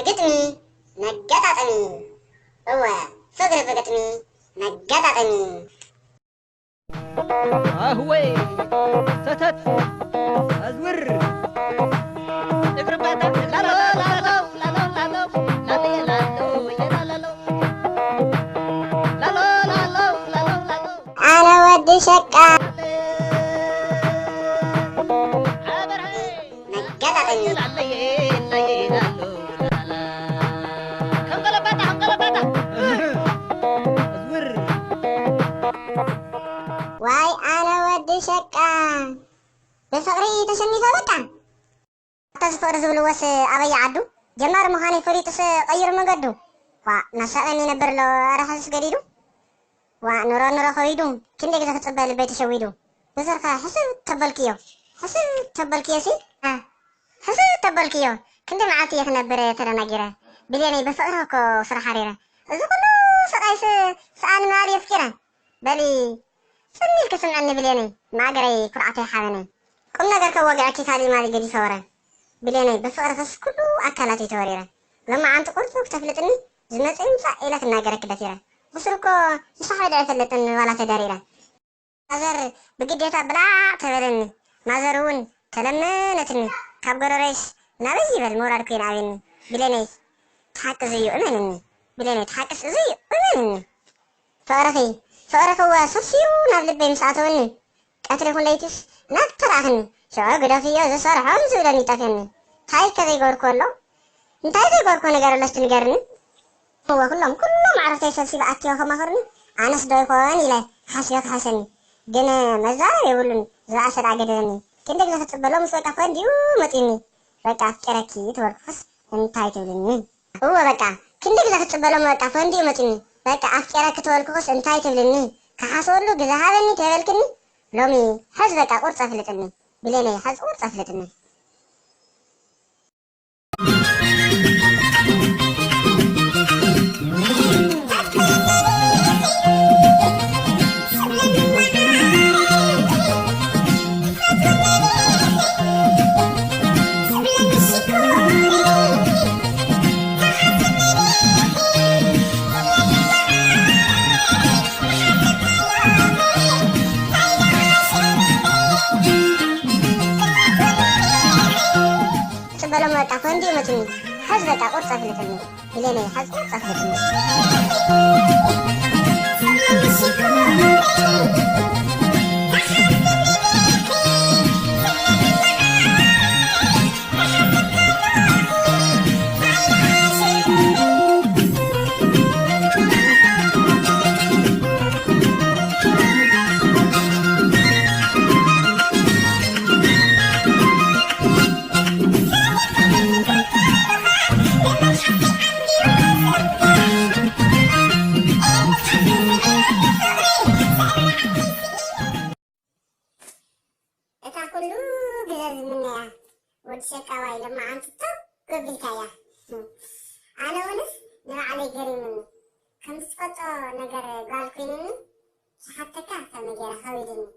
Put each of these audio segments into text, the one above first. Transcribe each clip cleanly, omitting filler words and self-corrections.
بقطمي نقطعتني هو فقر بقطمي نقطعتني هوي ستت أزور اقرب لا لا لا لا لا لا لا لا لا لا لا أنا ودي شقة واي أنا ودي شقة بفقري تشني فبقى تسفر زبلوس أبي عدو جمار مخاني فريتس غير مقدو ونسألني نبر له رحس قريدو ونرى خويدو كندك إذا تقبل البيت شويدو بزرقا حسب تبالكيو حسب تبالكيو سي حسب تبالكيو كندي معاتي يخنا بري ترى نجرة بلياني بفقرهكو صراحة ريرة إذا كله سقايس سأل مالي يفكره بلي سني الكسم عني بلياني ما قري كرعتي حاوني قمنا قرك وقعكي كالي مالي قدي فورا بلياني بفقرهكس كله أكلاتي توريرة لما عم تقرصوك تفلتني زمت إنسا إلك ناقرك كدتيرة بسركو يصحي دعي فلتن ولا تداريرة مازر بقديتا بلا تبلني مازرون تلمنتني كابقر ريش نابي بالمورار كوين عاويني بليني تحاك زيو أمنني بليني تحاك زيو أمنني فأرخي وصفيو نابلب بمساعتوني أتريكون ليتس ناكتراخني شو قدافيو زي صار حمزو لاني تافيني تاي كذي غوركولو انتاي كذي غوركو نقارو لستو نقارني هو كلهم عرفت يسلسي بأكيو خمخرني أنا صدوي خواني له حاسيوك حسني جنا مزار يقولون زا أسر عقدني كندك لا تتبلو مسوك أفوان ديو متيني بقى أفكركي تورخص انتاي تبلني هو بقى كندك لا تتبلو مسوك أفوان ديو متيني بقى أفكرك تورخص انتاي تبلني كحاسولو جزاهابني تبلكني لومي حز بقى قرص أفلتني بليني حز قرص أفلتني بلوم بقى فندي متني حز بقى قرص أفلتني بليني حز قرص أفلتني ودشكاوي لما عم تطق بالكايا أنا ونس نرى علي قريمني كم تفطو نقر قال كوينني حتى كافة مجيرا خويدني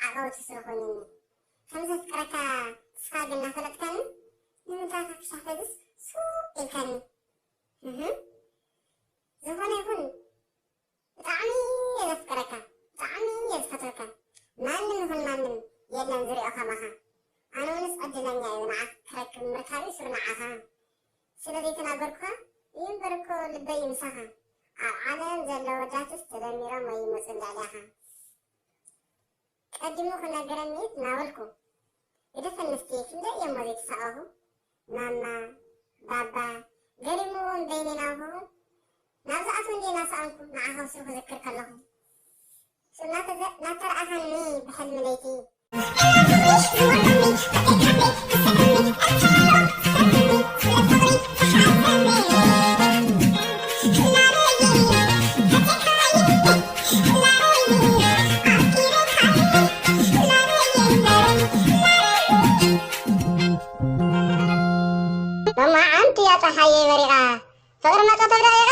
عقو تسرخونني كم تذكركا سفاقنا فلتكني نمتاكك شحفظس سوء الكني زهونا يكون طعمي يذكركا طعمي يذكركا مانن هون مانن يدنا نزري أخمها أنا ونس أدلني ونعك كرك مركبي سرنعها سلذي تناقركها ينبركو لبي يمسها العالم زلو وجاتس تدميرا ما يمسند عليها قدمو خنا قرنيت ناولكو إذا فنستي كندا يمضي تساقه ماما بابا قرمون بيننا وهو نازعتون دي ناس أنكو معها وسوف ذكرك لهم سو ناتر أهني بحلم ليتي لما أنت يا تحيي بريئة فغير ما تتبدأ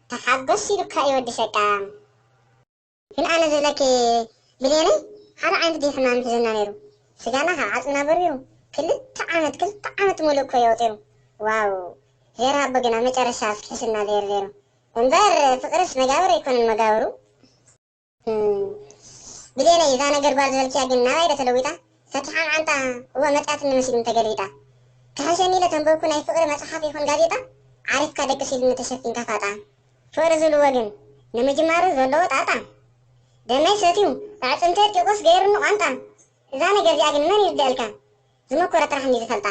تحقصي لك يودي شكام هنا أنا زلكي بليني هذا عندي حمام في زنانيرو سجانها عطنا بريو كل تعامت ملوك يوطيرو واو ዜሮ ኣቦ ግን ኣብ መጨረሻ ፍሕስና ዜሮ ዜሮ እምበር ፍቅርስ መጋብር ኣይኮነን መጋብሩ ብሌነ እዛ ነገር ጓል ዝበልክያ ግን ናባይ ዶ ተለዊጣ ፈቲሓ ዓንጣ እወ መጣት ንመስል እንተገሊጣ ካሕሸኒ ኢለ ተንበብኩ ናይ ፍቅሪ መፅሓፍ ይኹን ጋዜጣ ዓሪፍካ ደቂ ሲል ተሸፊንካ ፋጣ ፍቅሪ ዝብልዎ ግን ንምጅማሩ ዘለዎ ጣጣ ደመይ ሰትዩ ኣዕፅምተ ጢቆስ ገይሩኒ ቋንጣ እዛ ነገር እዚኣ ግን መን ይርድአልካ ዝመኮረ ጥራሕ እንዲ ዝፈልጣ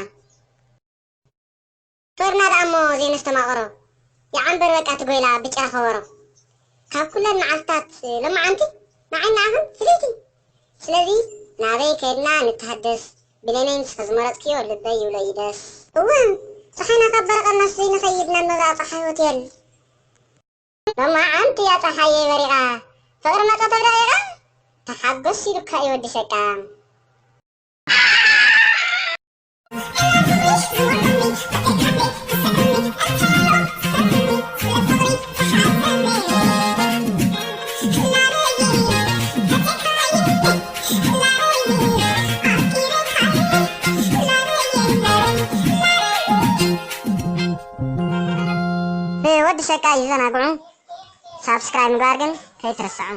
ፍቅርና ደኣ እሞ ዘይነስተማቕሮ የዓንበር በቃ ትጎይላ ብጫ ኸበሮ ካብ ኩለን መዓልትታት ለማዓንቲ ንዓይና ኣኹን ፍለይቲ ስለዚ ናበይ ከድና ንተሃደስ ብለነይ ንስኸ ዝመረፅክዮ ልበይ ይብሎ ይደስ እወ ፀሓይና ካብ በረቐናስ ዘይንኸይድና መብኣ ፀሓይ ሆቴል ለማዓንቲ እያ ፀሓየ በሪቓ ፍቅሪ መፀ ተብደቂቓ ተሓጎስ ኢሉካ ይወድሰቃ ወዲ ሸቃ ይዘናግዑ ሳብስክራይብ ምግባር ግን ከይትርስዑ